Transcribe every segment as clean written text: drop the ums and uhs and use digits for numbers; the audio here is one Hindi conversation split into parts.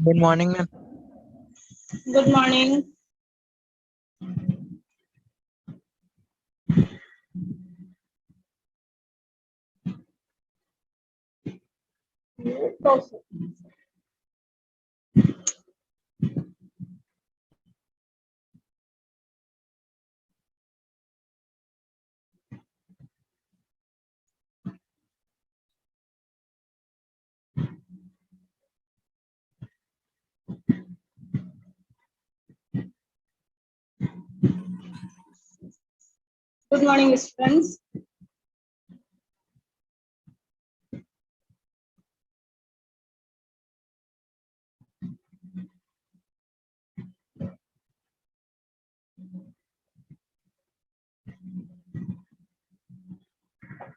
Good morning ma'am. Good morning. Good morning, students.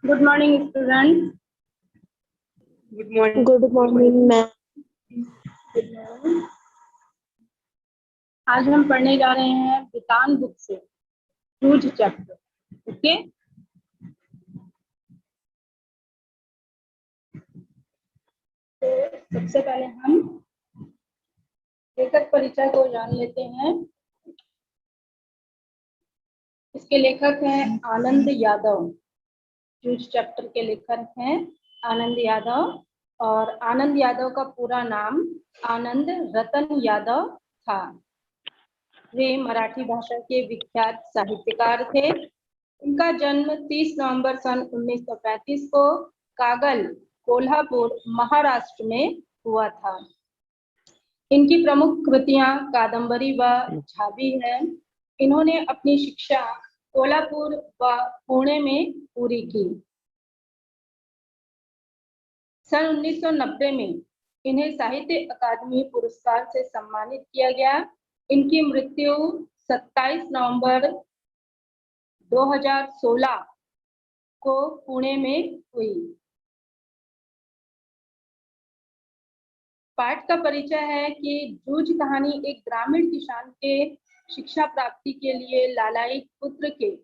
Good morning, students. Good morning. Good morning ma'am. आज हम पढ़ने जा रहे हैं वितान बुक से जूझ चैप्टर। ओके, तो सबसे पहले हम लेखक परिचय को जान लेते हैं। इसके लेखक हैं आनंद यादव। जूझ चैप्टर के लेखक हैं आनंद यादव, और आनंद यादव का पूरा नाम आनंद रतन यादव था। वे मराठी भाषा के विख्यात साहित्यकार थे। इनका जन्म 30 नवंबर सन 1935 को कागल, कोल्हापुर, महाराष्ट्र में हुआ था। इनकी प्रमुख कृतियां कादम्बरी व झाबी है। इन्होंने अपनी शिक्षा कोल्हापुर व पुणे में पूरी की। सन 1990 में इन्हें साहित्य अकादमी पुरस्कार से सम्मानित किया गया। इनकी मृत्यु 27 नवंबर 2016 को पुणे में हुई। पाठ का परिचय है कि जूझ कहानी एक ग्रामीण किसान के शिक्षा प्राप्ति के लिए लालायित पुत्र के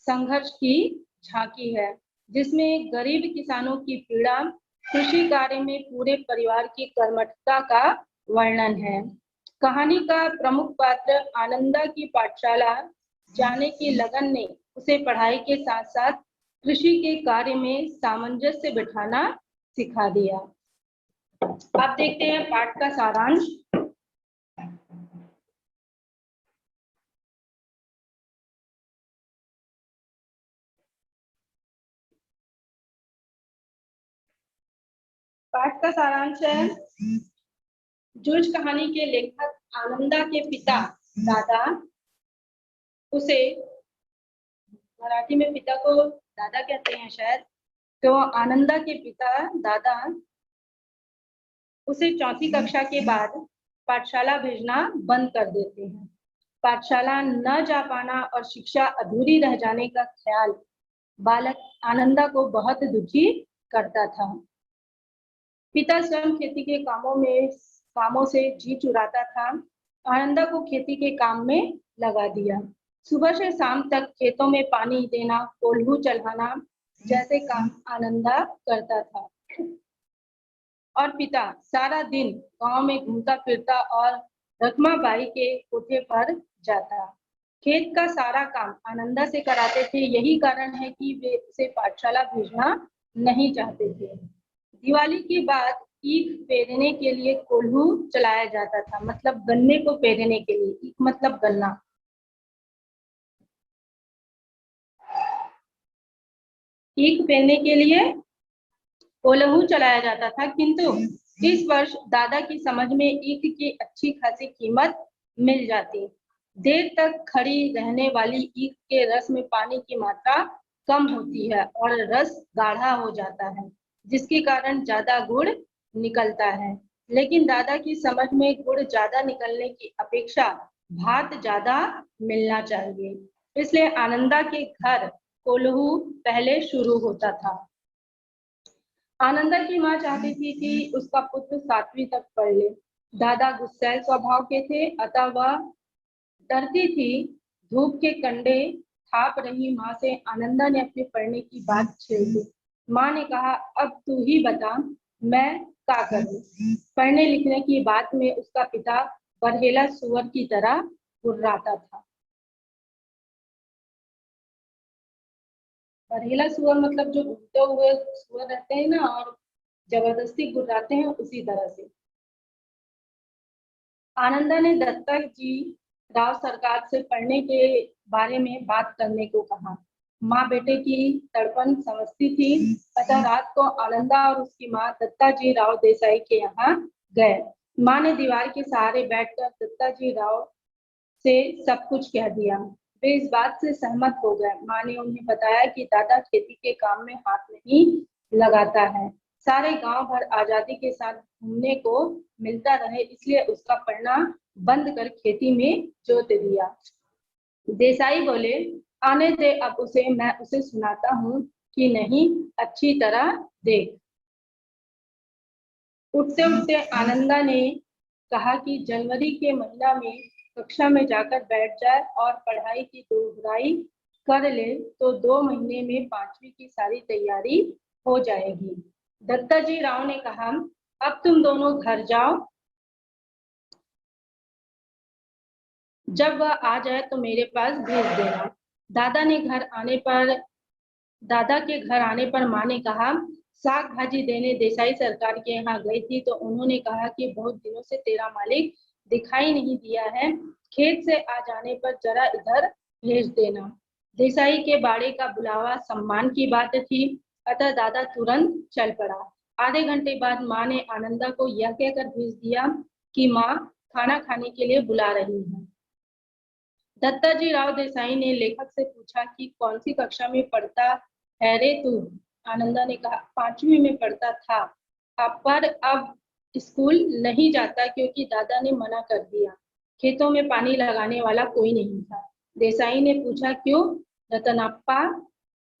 संघर्ष की झांकी है, जिसमें गरीब किसानों की पीड़ा, कृषि कार्य में पूरे परिवार की कर्मठता का वर्णन है। कहानी का प्रमुख पात्र आनंदा की पाठशाला जाने की लगन ने उसे पढ़ाई के साथ साथ कृषि के कार्य में सामंजस्य बिठाना सिखा दिया। आप देखते हैं पाठ का सारांश। पाठ का सारांश है, जूझ कहानी के लेखक आनंदा के पिता दादा उसे, मराठी में पिता को दादा कहते हैं शायद, तो आनंदा के पिता दादा उसे चौथी कक्षा के बाद पाठशाला भेजना बंद कर देते हैं। पाठशाला न जा पाना और शिक्षा अधूरी रह जाने का ख्याल बालक आनंदा को बहुत दुखी करता था। पिता स्वयं खेती के कामों से जी चुराता था। आनंदा को खेती के काम में लगा दिया। सुबह से शाम तक खेतों में पानी देना, कोल्हू चढ़ाना जैसे काम आनंदा करता था, और पिता सारा दिन गांव में घूमता फिरता और रखमाबाई के कोठे पर जाता। खेत का सारा काम आनंदा से कराते थे। यही कारण है कि वे उसे पाठशाला भेजना नहीं चाहते थे। दिवाली के बाद ईख पेरने के लिए कोल्हू चलाया जाता था, मतलब गन्ने को पेरने के लिए। ईख मतलब गन्ना। ईख पेरने के लिए कोल्हू चलाया जाता था, किंतु इस वर्ष दादा की समझ में ईख की अच्छी खासी कीमत मिल जाती। देर तक खड़ी रहने वाली ईख के रस में पानी की मात्रा कम होती है और रस गाढ़ा हो जाता है, जिसके कारण ज्यादा गुड़ निकलता है। लेकिन दादा की समझ में गुड़ ज्यादा निकलने की अपेक्षा भात ज्यादा मिलना चाहिए, इसलिए आनंदा के घर कोल्हू पहले शुरू होता था। आनंदा की माँ चाहती थी कि उसका पुत्र 7वीं तक पढ़ ले। दादा गुस्सैल स्वभाव के थे, अतः वह डरती थी। धूप के कंडे थाप रही माँ से आनंदा ने अपने पढ़ने की बात छेड़ दी। माँ ने कहा, अब तू ही बता, मैं क्या करूं। पढ़ने लिखने की बात में उसका पिता बरहेला सुअर की तरह गुर्राता था। बरहेला सुअर मतलब जो घूमते हुए सुअर रहते हैं ना और जबरदस्ती गुर्राते हैं, उसी तरह से। आनंदा ने दत्ता जी राव सरकार से पढ़ने के बारे में बात करने को कहा। माँ बेटे की तड़पन समझती थी, अतः रात को आनंदा और उसकी माँ दत्ता जी राव देसाई के यहाँ गए। माँ ने दीवार के सहारे बैठकर दत्ता जी राव से सब कुछ कह दिया। वे इस बात से सहमत हो गए। माँ ने उन्हें बताया कि दादा खेती के काम में हाथ नहीं लगाता है, सारे गांव भर आजादी के साथ घूमने को मिलता रहे, इसलिए उसका पढ़ना बंद कर खेती में जोत दिया। देसाई बोले, आने दे अब उसे, मैं उसे सुनाता हूँ कि नहीं, अच्छी तरह देख। उठते उठते आनंदा ने कहा कि जनवरी के महीना में कक्षा में जाकर बैठ जाए और पढ़ाई की दोहराई कर ले तो 2 महीने में 5वीं की सारी तैयारी हो जाएगी। दत्ता जी राव ने कहा, अब तुम दोनों घर जाओ, जब वह आ जाए तो मेरे पास भेज देना। दादा ने घर आने पर दादा के घर आने पर माँ ने कहा, साग भाजी देने देसाई सरकार के यहाँ गई थी तो उन्होंने कहा कि बहुत दिनों से तेरा मालिक दिखाई नहीं दिया है, खेत से आ जाने पर जरा इधर भेज देना। देसाई के बाड़े का बुलावा सम्मान की बात थी, अतः दादा तुरंत चल पड़ा। आधे घंटे बाद माँ ने आनंदा को यह कहकर भेज दिया कि माँ खाना खाने के लिए बुला रही है। दत्ता जी राव देसाई ने लेखक से पूछा कि कौन सी कक्षा में पढ़ता है रे तू। आनंदा ने कहा, 5वीं में पढ़ता था, अब पर अब स्कूल नहीं जाता क्योंकि दादा ने मना कर दिया, खेतों में पानी लगाने वाला कोई नहीं था। देसाई ने पूछा, क्यों रतनाप्पा।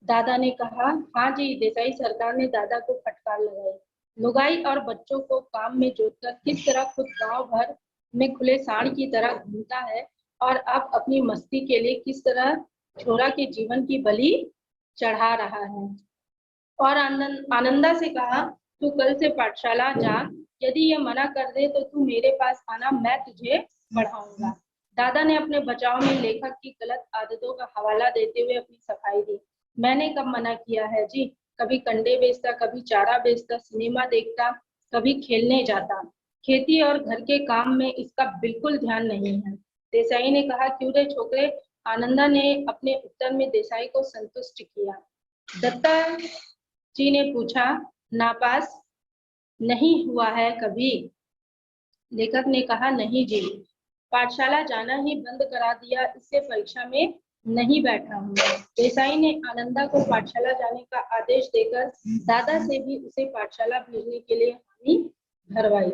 दादा ने कहा, हाँ जी, देसाई सरकार ने दादा को फटकार लगाई। लुगाई और बच्चों को काम में जोतकर किस तरह खुद गांव भर में खुले सांड की तरह घूमता है और अब अपनी मस्ती के लिए किस तरह छोरा के जीवन की बलि चढ़ा रहा है। और आनंदा से कहा, तू कल से पाठशाला जा, यदि ये मना कर दे तो तू मेरे पास आना, मैं तुझे पढ़ाऊंगा। दादा ने अपने बचाव में लेखक की गलत आदतों का हवाला देते हुए अपनी सफाई दी। मैंने कब मना किया है जी, कभी कंडे बेचता, कभी चारा बेचता, सिनेमा देखता, कभी खेलने जाता, खेती और घर के काम में इसका बिल्कुल ध्यान नहीं है। देसाई ने कहा, क्यों रे छोकरे। आनंदा ने अपने उत्तर में देसाई को संतुष्ट किया। दत्ता जी ने पूछा, नापास नहीं हुआ है कभी। लेखक ने कहा, नहीं जी, पाठशाला जाना ही बंद करा दिया, इससे परीक्षा में नहीं बैठा हूँ। देसाई ने आनंदा को पाठशाला जाने का आदेश देकर दादा से भी उसे पाठशाला भेजने के लिए हामी भरवाई।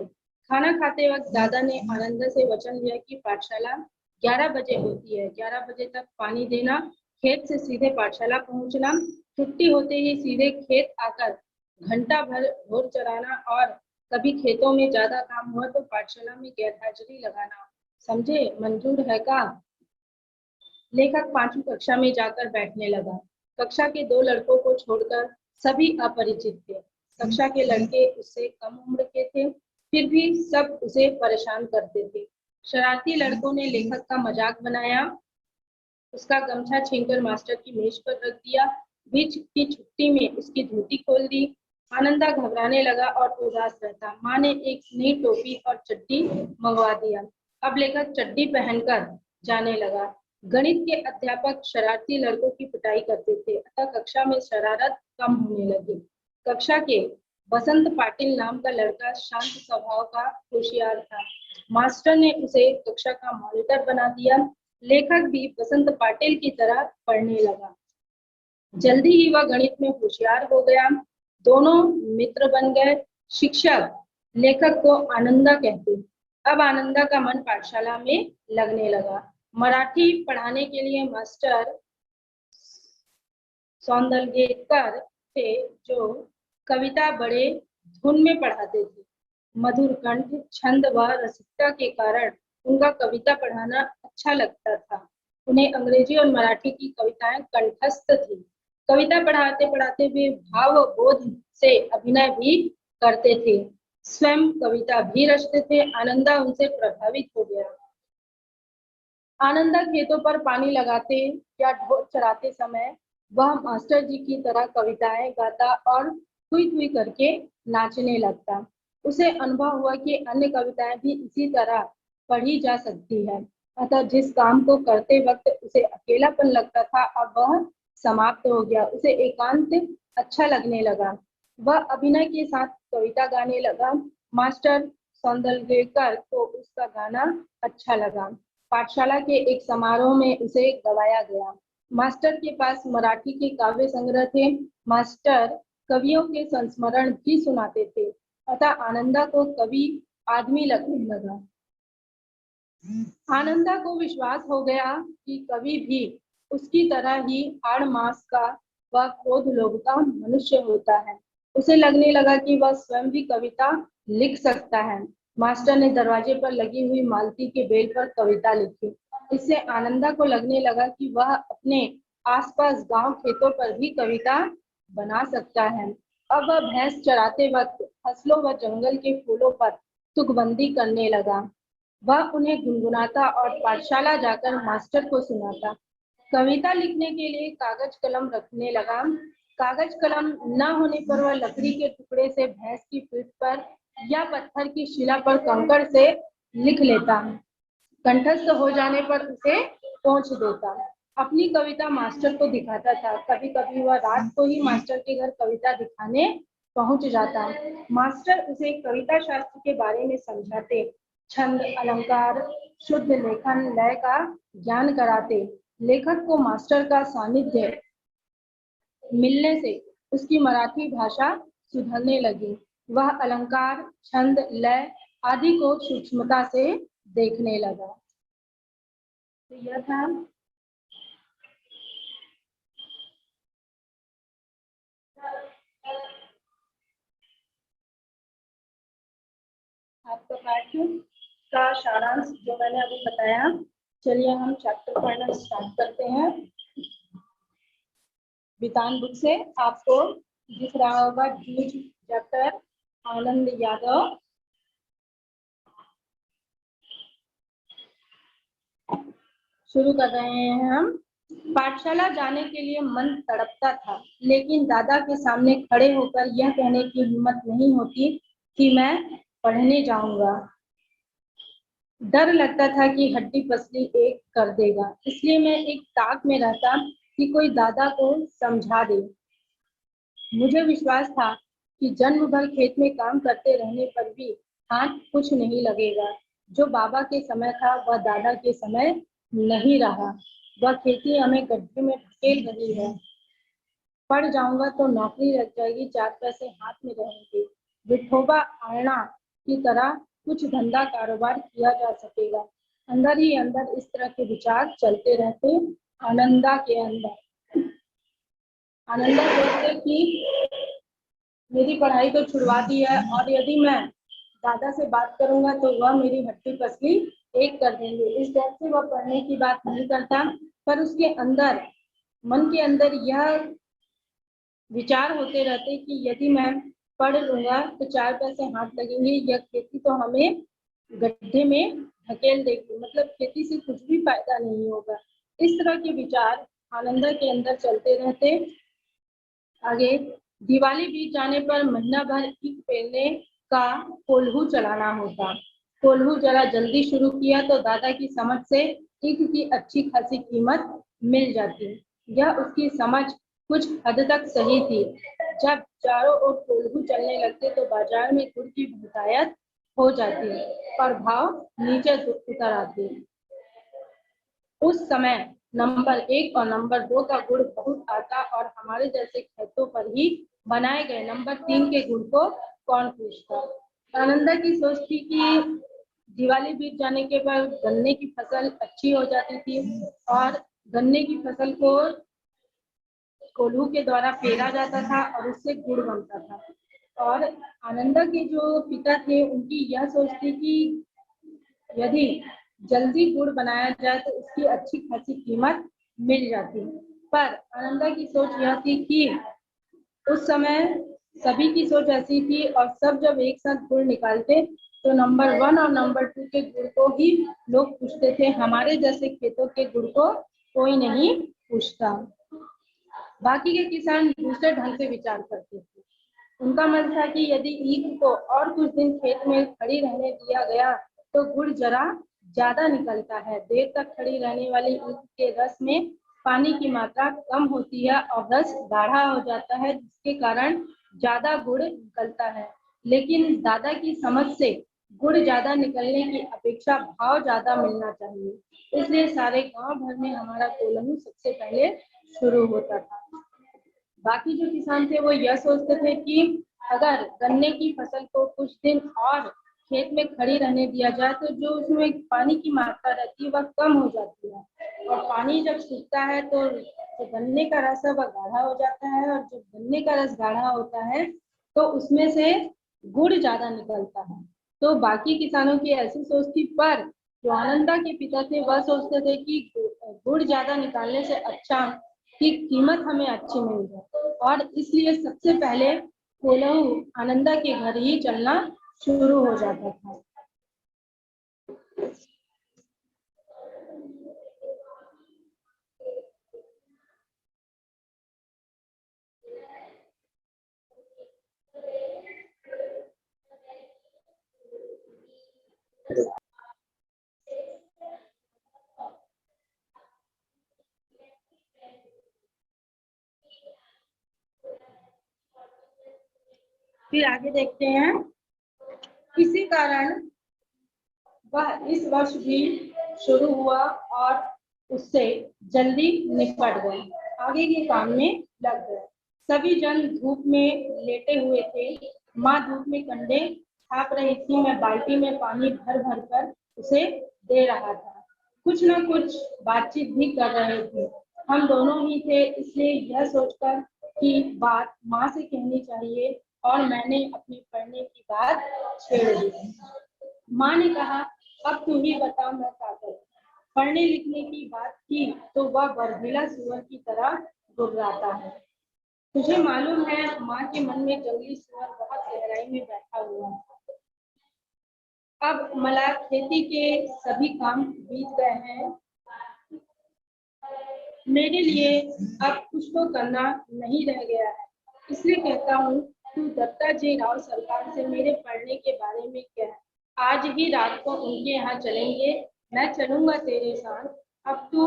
खाना खाते वक्त दादा ने आनंदा से वचन लिया कि पाठशाला 11 बजे होती है, 11 बजे तक पानी देना, खेत से सीधे पाठशाला पहुंचना, छुट्टी होते ही सीधे खेत आकर घंटा भर ढोर चराना और कभी खेतों में ज्यादा काम हुआ तो पाठशाला में गैरहाजिरी लगाना, समझे, मंजूर है का। लेखक 5वीं कक्षा में जाकर बैठने लगा। कक्षा के 2 लड़कों को छोड़कर सभी अपरिचित थे। कक्षा के लड़के उससे कम उम्र के थे, फिर भी सब उसे परेशान करते थे। शरारती लड़कों ने लेखक का मजाक बनाया, उसका गमछा छीनकर मास्टर की मेज पर रख दिया, बीच की छुट्टी में उसकी धोती खोल दी। आनंदा घबराने लगा और उदास रहता। माँ ने एक नई टोपी और चड्डी मंगवा दिया। अब लेखक चड्डी पहनकर जाने लगा। गणित के अध्यापक शरारती लड़कों की पिटाई करते थे, अतः कक्षा में शरारत कम होने लगी। कक्षा के बसंत पाटिल नाम का लड़का शांत स्वभाव का होशियार था। मास्टर ने उसे कक्षा का मॉनिटर बना दिया। लेखक भी बसंत पाटिल की तरह पढ़ने लगा। जल्दी ही वह गणित में होशियार हो गया। दोनों मित्र बन गए। शिक्षक लेखक को आनंदा कहते। अब आनंदा का मन पाठशाला में लगने लगा। मराठी पढ़ाने के लिए मास्टर सौंदलगेकर थे, जो कविता बड़े धुन में पढ़ाते थे। मधुर कंठ, छंद व रसिकता के कारण उनका कविता पढ़ाना अच्छा लगता था। उन्हें अंग्रेजी और मराठी की कविताएं कंठस्थ थी। कविता पढ़ाते पढ़ाते वे भाव बोध से अभिनय भी करते थे, स्वयं कविता भी रचते थे। आनंदा उनसे प्रभावित हो गया। आनंदा खेतों पर पानी लगाते या ढोर चराते समय वह मास्टर जी की तरह कविताएं गाता और थुई थुई करके नाचने लगता। उसे अनुभव हुआ कि अन्य कविताएं भी इसी तरह पढ़ी जा सकती है। अतः जिस काम को करते वक्त उसे अकेलापन लगता था, अब वह समाप्त हो गया। उसे एकांत अच्छा लगने लगा। वह अभिनय के साथ कविता गाने लगा। मास्टर सौंदलगेकर को उसका गाना अच्छा लगा। पाठशाला के एक समारोह में उसे गवाया गया। मास्टर के पास मराठी के काव्य संग्रह थे। मास्टर कवियों के संस्मरण भी सुनाते थे। अतः आनंदा को कवि आदमी लगने लगा। आनंदा को विश्वास हो गया कि कवि भी उसकी तरह ही आड़ मास का व क्रोध लोभ का मनुष्य होता है। उसे लगने लगा कि वह स्वयं भी कविता लिख सकता है। मास्टर ने दरवाजे पर लगी हुई मालती के बेल पर कविता लिखी। इससे आनंदा को लगने लगा कि वह अपने आसपास गांव खेतों पर भी कविता बना सकता है। अब वह भैंस चराते वक्त फसलों व जंगल के फूलों पर तुकबंदी करने लगा। वह उन्हें गुनगुनाता और पाठशाला जाकर मास्टर को सुनाता। कविता लिखने के लिए कागज कलम रखने लगा। कागज कलम न होने पर वह लकड़ी के टुकड़े से भैंस की पीठ पर या पत्थर की शिला पर कंकड़ से लिख लेता। कंठस्थ हो जाने पर उसे पोंछ देता। अपनी कविता मास्टर को दिखाता था। कभी कभी वह रात को ही मास्टर के घर कविता दिखाने पहुंच जाता। मास्टर उसे कविता शास्त्र के बारे में समझाते, छंद, अलंकार, शुद्ध लेखन, लय का ज्ञान कराते। लेखक को मास्टर का सानिध्य मिलने से उसकी मराठी भाषा सुधरने लगी। वह अलंकार, छंद, लय आदि को सूक्ष्मता से देखने लगा। तो यह था आपका पाठ का सारांश जो मैंने अभी बताया। चलिए हम चैप्टर पढ़ना स्टार्ट करते हैं। बितान बुक से आपको दिख रहा होगा जूझ चैप्टर, आनंद यादव। शुरू कर रहे हैं हम। पाठशाला जाने के लिए मन तड़पता था, लेकिन दादा के सामने खड़े होकर यह कहने की हिम्मत नहीं होती कि मैं पढ़ने जाऊंगा। डर लगता था कि हड्डी पसली एक कर देगा, इसलिए मैं एक ताक में रहता कि कोई दादा को समझा दे। मुझे विश्वास था कि जन्म भर खेत में काम करते रहने पर भी हाथ कुछ नहीं लगेगा। जो बाबा के समय था वह दादा के समय नहीं रहा। वह खेती हमें गड्ढे में ढकेल रही है। पढ़ जाऊंगा तो नौकरी लग जाएगी, 4 पैसे हाथ में रहेंगे, विठोबा आणा की तरह कुछ धंधा कारोबार किया जा सकेगा। अंदर ही अंदर इस तरह के विचार चलते रहते आनंदा के अंदर। आनंदा सोचते कि मेरी पढ़ाई तो छुड़वा दी है और यदि मैं दादा से बात करूंगा तो वह मेरी हड्डी पसली एक कर देंगे। इस डर से वह पढ़ने की बात नहीं करता, पर उसके अंदर, मन के अंदर यह विचार होते रहते कि यदि मैं पढ़ लूंगा तो 4 पैसे हाथ लगेंगे, यह खेती तो हमें गड्ढे में ढकेल देगी, मतलब खेती से कुछ भी फायदा नहीं होगा। इस तरह के विचार आनंदा के अंदर चलते रहते। आगे, दिवाली बीत जाने पर महीना भर ईख पेरने का कोल्हू चलाना होता। कोल्हू जरा जल्दी शुरू किया तो दादा की समझ से ईख की अच्छी खासी कीमत मिल जाती। यह उसकी समझ कुछ हद तक सही थी। जब चारों ओर कोल्हू चलने लगते तो बाजार में गुड़ की बहुतायत हो जाती और भाव नीचे उतर आते। उस समय नंबर 1 और नंबर 2 का गुड़ बहुत आता और हमारे जैसे खेतों पर ही बनाए गए नंबर 3 के गुड़ को कौन पूछता। आनंदा की सोच थी कि दिवाली बीत जाने के बाद गन्ने की फसल अच्छी हो जाती थी और गन्ने की फसल को कोल्हू के द्वारा पेरा जाता था और उससे गुड़ बनता था। और आनंदा के जो पिता थे उनकी यह सोच थी कि यदि जल्दी गुड़ बनाया जाए तो उसकी अच्छी खासी कीमत मिल जाती। पर आनंदा की सोच यह थी कि उस समय सभी की सोच ऐसी थी और सब जब एक साथ गुड़ निकालते तो नंबर 1 और नंबर 2 के गुड़ को ही लोग पूछते थे, हमारे जैसे खेतों के गुड़ को कोई नहीं पूछता। बाकी के किसान दूसरे ढंग से विचार करते थे। उनका मन था कि यदि ईख को और कुछ दिन खेत में खड़ी रहने दिया गया तो गुड़ जरा ज्यादा निकलता है। देर तक खड़ी रहने वाली ईख के रस में पानी की मात्रा कम होती है और रस गाढ़ा हो जाता है, जिसके कारण ज्यादा गुड़ निकलता है। लेकिन दादा की समझ से गुड़ ज्यादा निकलने की अपेक्षा भाव ज्यादा मिलना चाहिए, इसलिए सारे गांव भर में हमारा कोल्हू सबसे पहले शुरू होता था। बाकी जो किसान थे वो यह सोचते थे कि अगर गन्ने की फसल को कुछ दिन और खेत में खड़ी रहने दिया जाए तो जो उसमें पानी की मात्रा रहती है वह कम हो जाती है, और पानी जब सूखता है तो जो गन्ने का रस है वह गाढ़ा हो जाता है, और जब गन्ने का रस गाढ़ा होता है तो उसमें से गुड़ ज्यादा निकलता है। तो बाकी किसानों की ऐसी सोच थी, पर जो आनंदा के पिता थे वह सोचते थे कि गुड़ ज्यादा निकालने से अच्छा की कीमत हमें अच्छी मिल जाए, और इसलिए सबसे पहले कोल्हू आनंदा के घर ही चलना शुरू हो जाता था। फिर आगे देखते हैं। इसी कारण वह इस वर्ष भी शुरू हुआ और उससे जल्दी निपट गए, आगे के काम में लग गए। सभी जन धूप में लेटे हुए थे। माँ धूप में कंडे छाप रही थी, मैं बाल्टी में पानी भर भर कर उसे दे रहा था। कुछ न कुछ बातचीत भी कर रहे थे। हम दोनों ही थे, इसलिए यह सोचकर कि बात माँ से कहनी चाहिए, और मैंने अपने पढ़ने की बात छेड़ दी। माँ ने कहा, अब तू ही बता मैं क्या करूं। पढ़ने लिखने की बात की तो वह बरगीला सुअर की तरह घुर्राता है। तुझे मालूम है, माँ के मन में जंगली सुअर बहुत गहराई में बैठा हुआ है। अब मला खेती के सभी काम बीत गए हैं, मेरे लिए अब कुछ तो करना नहीं रह गया है, इसलिए कहता हूँ तू दत्ता जी राव सरकार से मेरे पढ़ने के बारे में कह। आज ही रात को उनके यहाँ चलेंगे, मैं चलूंगा तेरे साथ। अब तू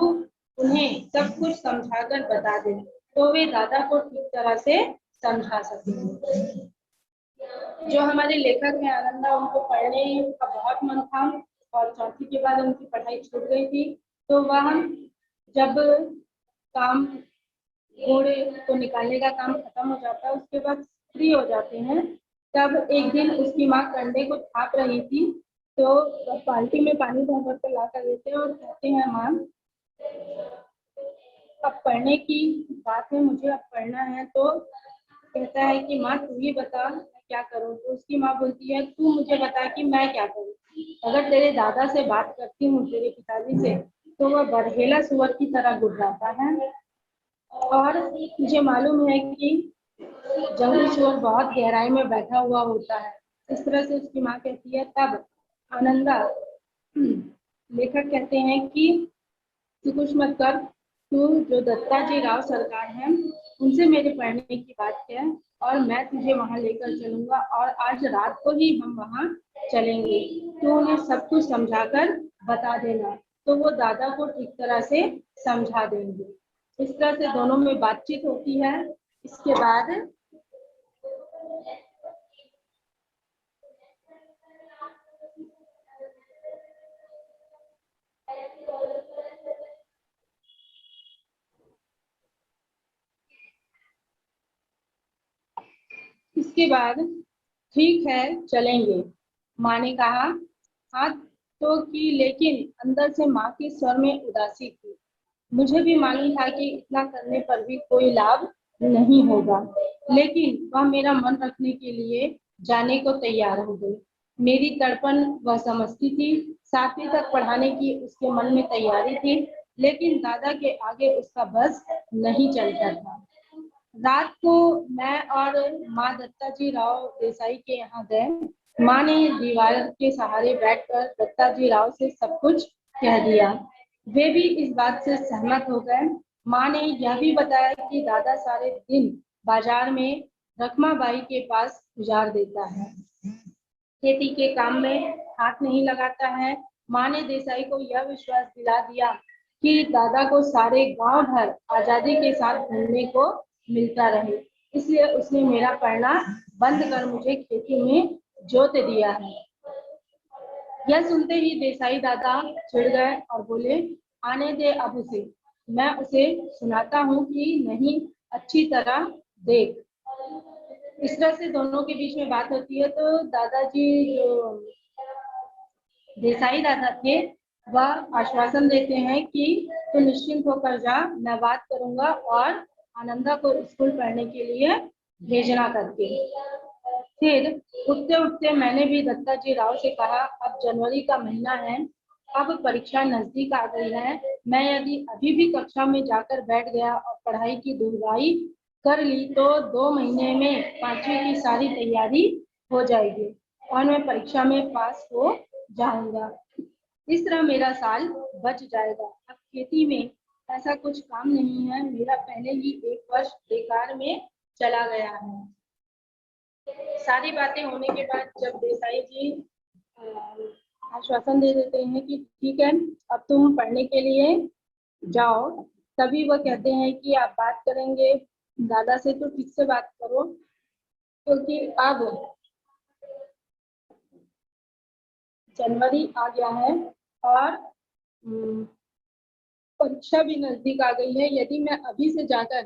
उन्हें सब कुछ समझाकर बता दे तो वे दादा को ठीक तरह से समझा सकेंगे। जो हमारे लेखक हैं आनंदा, उनको पढ़ने का बहुत मन था और चौथी के बाद उनकी पढ़ाई छूट गई थी। तो वह जब काम घोड़े को निकालने का काम खत्म हो जाता है, उसके बाद फ्री हो जाते हैं, तब एक दिन उसकी माँ कंडे को छाप रही थी। तो बाल्टी में पानी भर भर कर ला कर देते हैं और कहते हैं, माँ अब पढ़ने की बात है, मुझे अब पढ़ना है। तो कहता है कि माँ तू ही बता मैं क्या करूँ। तो उसकी माँ बोलती है, तू मुझे बता कि मैं क्या करूँ। अगर तेरे दादा से बात करती हूँ, तेरे पिताजी से, तो वह बरगेला सुअर की तरह गुर्राता है, और मुझे मालूम है कि जंगली सुअर बहुत गहराई में बैठा हुआ होता है। इस तरह से उसकी माँ कहती है। तब आनंदा लेखक कहते हैं कि तू कुछ मत कर, तू जो दत्ता जी राव सरकार है उनसे मेरे पढ़ने की बात है, और मैं तुझे वहां लेकर चलूंगा, और आज रात को ही हम वहां चलेंगे। तू उन्हें सब कुछ समझाकर बता देना, तो वो दादा को ठीक तरह से समझा देंगे। इस तरह से दोनों में बातचीत होती है। इसके बाद ठीक है चलेंगे, माँ ने कहा। हाँ तो की, लेकिन अंदर से माँ के स्वर में उदासी थी। मुझे भी मालूम था कि इतना करने पर भी कोई लाभ नहीं होगा, लेकिन वह मेरा मन रखने के लिए जाने को तैयार हो गई। मेरी तड़पन वह समझती थी। 7वीं तक पढ़ाने की उसके मन में तैयारी थी, लेकिन दादा के आगे उसका बस नहीं चलता था। रात को मैं और माँ दत्ता जी राव देसाई के यहाँ गए। माँ ने दीवार के सहारे बैठकर दत्ता जी राव से सब कुछ कह दिया। वे भी इस बात से सहमत हो गए। माँ ने यह भी बताया कि दादा सारे दिन बाजार में रखमाबाई के पास गुजार देता है, खेती के काम में हाथ नहीं लगाता है। माँ ने देसाई को यह विश्वास दिला दिया कि दादा को सारे गांव भर आजादी के साथ घूमने को मिलता रहे, इसलिए उसने मेरा पढ़ना बंद कर मुझे खेती में जोत दिया है। यह सुनते ही देसाई दादा चिढ़ गए और बोले, आने दे अब उसे, मैं उसे सुनाता हूँ कि नहीं, अच्छी तरह देख। इस तरह से दोनों के बीच में बात होती है। तो दादाजी जो देसाई दादा थे वह आश्वासन देते हैं कि तू निश्चिंत होकर जा, मैं बात करूंगा और आनंदा को स्कूल पढ़ने के लिए भेजना करके। फिर उठते उठते मैंने भी दत्ता जी राव से कहा, अब जनवरी का महीना है, अब परीक्षा नजदीक आ गई है, मैं यदि अभी भी कक्षा में जाकर बैठ गया और पढ़ाई की दुहराई कर ली तो 2 महीने में 5वीं की सारी तैयारी हो जाएगी और मैं परीक्षा में पास हो जाऊंगा। इस तरह मेरा साल बच जाएगा। अब खेती में ऐसा कुछ काम नहीं है, मेरा पहले ही 1 वर्ष बेकार में चला गया है। सारी बातें होने के बाद जब देसाई जी आश्वासन दे देते हैं कि ठीक है, अब तुम पढ़ने के लिए जाओ, तभी वह कहते हैं कि आप बात करेंगे दादा से तो ठीक से बात करो, क्योंकि अब जनवरी आ गया है और परीक्षा भी नजदीक आ गई है। यदि मैं अभी से जाकर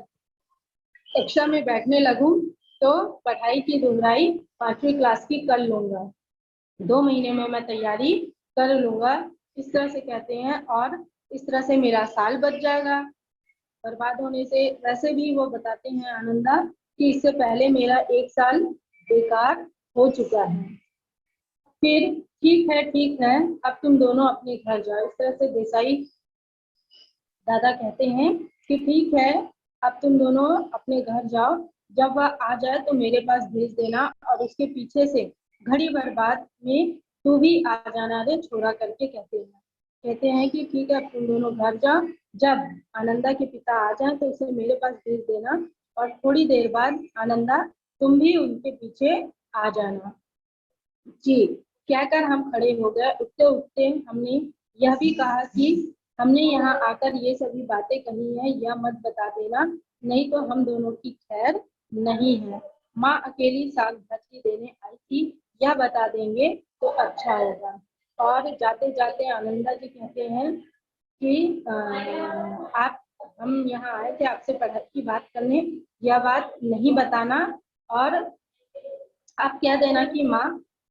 कक्षा में बैठने लगूं तो पढ़ाई की दुहराई 5वीं क्लास की कर लूंगा, 2 महीने में मैं तैयारी कर लूंगा, इस तरह से कहते हैं। और इस तरह से मेरा साल बच जाएगा बर्बाद होने से। वैसे भी वो बताते हैं आनंदा कि इससे पहले मेरा 1 साल बेकार हो चुका है। फिर ठीक है, अब तुम दोनों अपने घर जाओ। इस तरह से देसाई दादा कहते हैं कि ठीक है, अब तुम दोनों अपने घर जाओ, जब वह आ जाए तो मेरे पास भेज देना और उसके पीछे से घड़ी भर बाद में तू भी आ जाना रे छोरा करके कहते हैं कि ठीक है, अब तुम दोनों घर जाओ, जब आनंदा के पिता आ जाए तो उसे मेरे पास भेज देना और थोड़ी देर बाद आनंदा तुम भी उनके पीछे आ जाना। जी, कहकर हम खड़े हो गए। उठते उठते हमने यह भी कहा कि हमने यहाँ आकर ये सभी बातें कही हैं, यह मत बता देना, नहीं तो हम दोनों की खैर नहीं है। माँ अकेली साग भाजी देने आई थी, यह बता देंगे तो अच्छा होगा। और जाते जाते आनंदा जी कहते हैं कि आप, हम यहाँ आए थे आपसे पढ़ाई की बात करने, यह बात नहीं बताना और आप कह देना कि माँ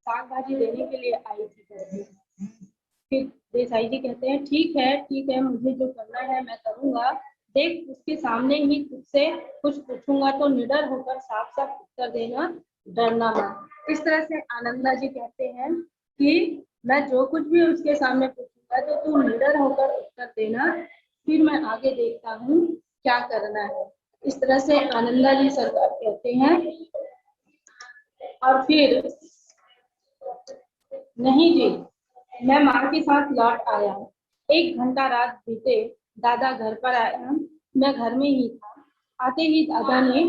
साग भाजी देने के लिए आई थी करके। फिर देसाई जी कहते हैं ठीक है, मुझे जो करना है मैं करूंगा। देख, उसके सामने ही तुझसे कुछ पूछूंगा तो निडर होकर साफ साफ उत्तर देना, डरना मत। इस तरह से आनंदा जी कहते हैं कि मैं जो कुछ भी उसके सामने पूछूंगा तो तू निडर होकर उत्तर देना, फिर मैं आगे देखता हूँ क्या करना है। इस तरह से आनंदा जी सरकार कहते हैं। और फिर नहीं जी, मैं माँ के साथ लौट आया। 1 घंटा रात बीते, दादा घर पर आया, मैं घर में ही था। आते ही दादा ने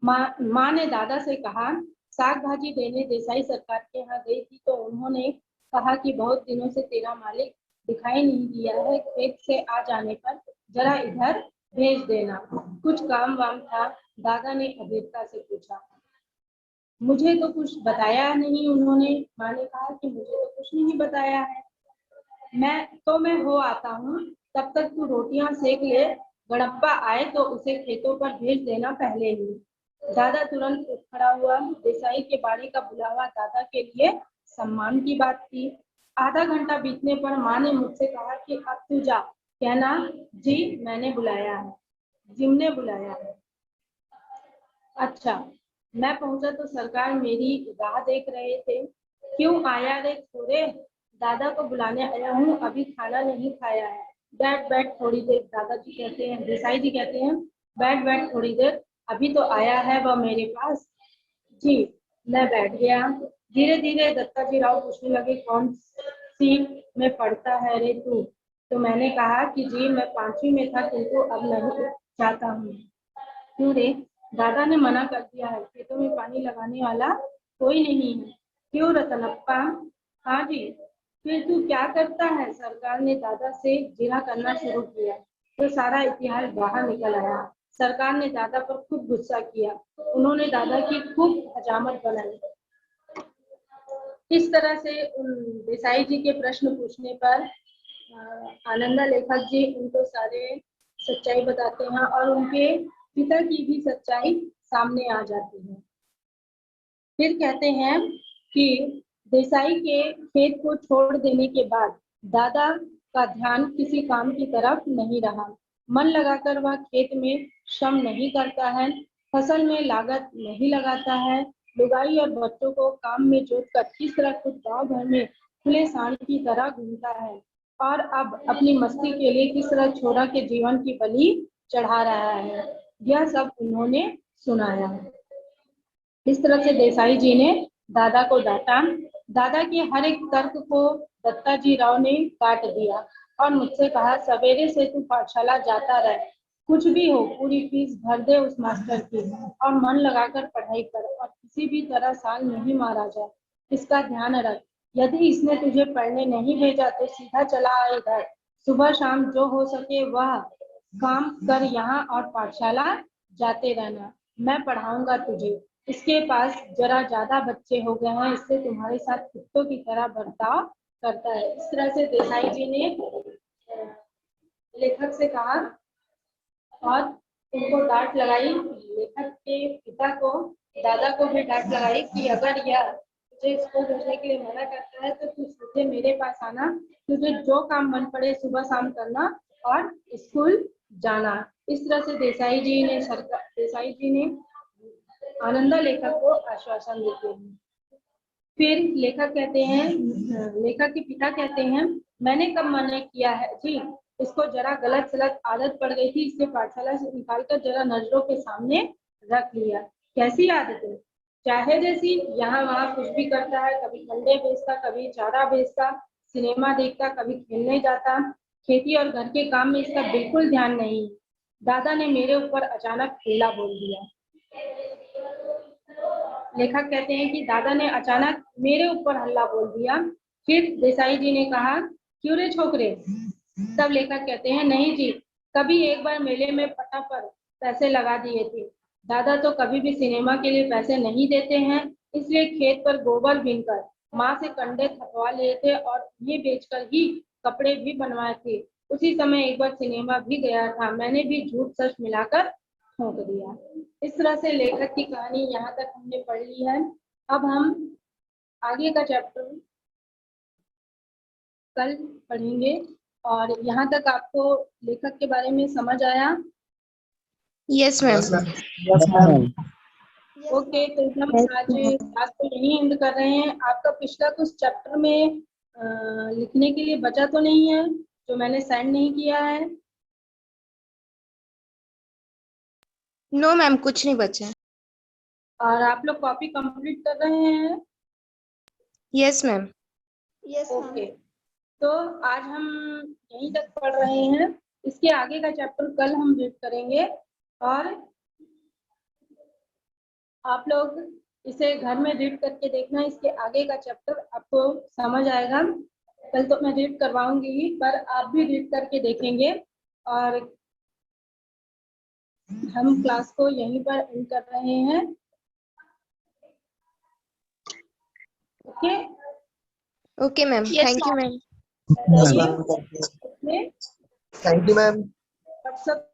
माँ ने दादा से कहा, साग भाजी देने देसाई सरकार के यहाँ गई थी तो उन्होंने कहा कि बहुत दिनों से तेरा मालिक दिखाई नहीं दिया है, खेत से आ जाने पर जरा इधर भेज देना, कुछ काम वाम था। दादा ने अधीरता से पूछा, मुझे तो कुछ बताया नहीं उन्होंने। माँ ने कहा कि मुझे तो कुछ नहीं बताया है, मैं हो आता हूँ, तब तक तू रोटियां सेक ले, गड़प्पा आए तो उसे खेतों पर भेज देना पहले ही। दादा तुरंत उठ खड़ा हुआ। देसाई के बाड़ी का बुलावा दादा के लिए सम्मान की बात थी। आधा घंटा बीतने पर माँ ने मुझसे कहा कि अब तू जा, कहना जी मैंने बुलाया है, जिम ने बुलाया है। अच्छा, मैं पहुंचा तो सरकार मेरी राह देख रहे थे। क्यों आया रे छोरे, दादा को बुलाने आया हूँ, अभी खाना नहीं खाया है, बैठ बैठ थोड़ी देर। दादाजी कहते हैं, देसाई जी कहते हैं, बैठ बैठ थोड़ी देर, अभी तो आया है वह मेरे पास। जी, मैं बैठ गया। धीरे धीरे दत्ताजी राव पूछने लगे, कौन सी में पढ़ता है रे तू? तो मैंने कहा कि जी मैं 5वीं में था, किंतु अब नहीं जाता हूँ। क्यों रे? दादा ने मना कर दिया है, खेतों में पानी लगाने वाला कोई नहीं है। क्यों रतनप्पा? हाँ जी। फिर तू क्या करता है? सरकार ने दादा से जिना करना शुरू किया तो सारा इतिहास बाहर निकल आया। सरकार ने दादा पर खूब गुस्सा किया, उन्होंने दादा की खूब हजामत बनाई। इस तरह से देसाई जी के प्रश्न पूछने पर आनंदा लेखक जी उनको सारे सच्चाई बताते हैं और उनके पिता की भी सच्चाई सामने आ जाती है। फिर कहते हैं कि देसाई के खेत को छोड़ देने के बाद दादा का ध्यान किसी काम की तरफ नहीं रहा। मन लगाकर वह खेत में श्रम नहीं करता है, फसल में लागत नहीं लगाता है, लुगाई और बच्चों को काम में जोतकर किस तरह खुद गांव भर में खुले सांड की तरह घूमता है और अब अपनी मस्ती के लिए किस तरह छोरा के जीवन की बलि चढ़ा रहा है, यह सब उन्होंने सुनाया। इस तरह से देसाई जी ने दादा को डांटा। दादा के हर एक तर्क को दत्ताजी राव ने काट दिया और मुझसे कहा, सवेरे से तू पाठशाला जाता रहे, कुछ भी हो पूरी फीस भर दे उस मास्टर की और मन लगाकर पढ़ाई कर और किसी भी तरह साल नहीं मारा जाए, इसका ध्यान रख। यदि इसने तुझे पढ़ने नहीं भेजा तो सीधा चला आ इधर, सुबह शाम जो हो सके वह काम कर यहाँ और पाठशाला जाते रहना, मैं पढ़ाऊंगा तुझे। इसके पास जरा ज्यादा बच्चे हो गए हैं, इससे तुम्हारे साथ कुत्तों की तरह बर्ताव करता है। इस तरह से देसाई जी ने लेखक से कहा और उनको डांट लगाई। लेखक के पिता को, दादा को भी डांट लगाई कि अगर यह तुझे स्कूल भेजने के लिए मना करता है तो तू सीधे मेरे पास आना, तुझे जो काम मन पड़े सुबह शाम करना और स्कूल जाना। इस तरह से देसाई जी ने आनंदा लेखक को आश्वासन देते हैं। फिर लेखक के पिता कहते हैं, मैंने कब मना किया है जी, इसको जरा गलत सलत आदत पड़ गई थी, इससे पाठशाला से निकालकर जरा नजरों के सामने रख लिया। कैसी आदत है? चाहे जैसी, यहाँ वहाँ कुछ भी करता है, कभी अंडे बेचता, कभी चारा बेचता, सिनेमा देखता, कभी खेलने जाता, खेती और घर के काम में इसका बिल्कुल ध्यान नहीं। दादा ने मेरे ऊपर अचानक हल्ला बोल दिया। लेखक कहते हैं कि दादा ने अचानक मेरे ऊपर हल्ला बोल दिया। फिर देसाई जी ने कहा, क्यों रे छोकरे? तब लेखक कहते हैं, नहीं जी, कभी एक बार मेले में पटा पर पैसे लगा दिए थे। दादा तो कभी भी सिनेमा के लिए पैसे नहीं देते हैं, इसलिए खेत पर गोबर बीनकर माँ से कंडे थकवा लिए थे और ये बेचकर ही कपड़े भी बनवाए थे। उसी समय एक बार सिनेमा भी गया था, मैंने भी झूठ सच मिलाकर ठोक दिया। इस तरह से लेखक की कहानी यहाँ तक हमने पढ़ ली है। अब हम आगे का चैप्टर कल पढ़ेंगे और यहाँ तक आपको लेखक के बारे में समझ आया? Yes ma'am. ओके, तो हम आज क्लास को यहीं एंड कर रहे हैं। आपका पिछला कुछ चैप्टर में लिखने के लिए बचा तो नहीं है जो मैंने सेंड नहीं किया है? नो मैम, कुछ नहीं बचा। और आप लोग कॉपी कंप्लीट कर रहे हैं? Yes ma'am. ओके, तो आज हम यहीं तक पढ़ रहे हैं। इसके आगे का चैप्टर कल हम रीड करेंगे और आप लोग इसे घर में रीड करके देखना। इसके आगे का चैप्टर आपको समझ आएगा। कल तो मैं रीड करवाऊंगी ही, पर आप भी रीड करके देखेंगे और हम क्लास को यहीं पर एंड कर रहे हैं। Okay okay ma'am, thank you ma'am. Thank you ma'am. Thank you, ma'am. WhatsApp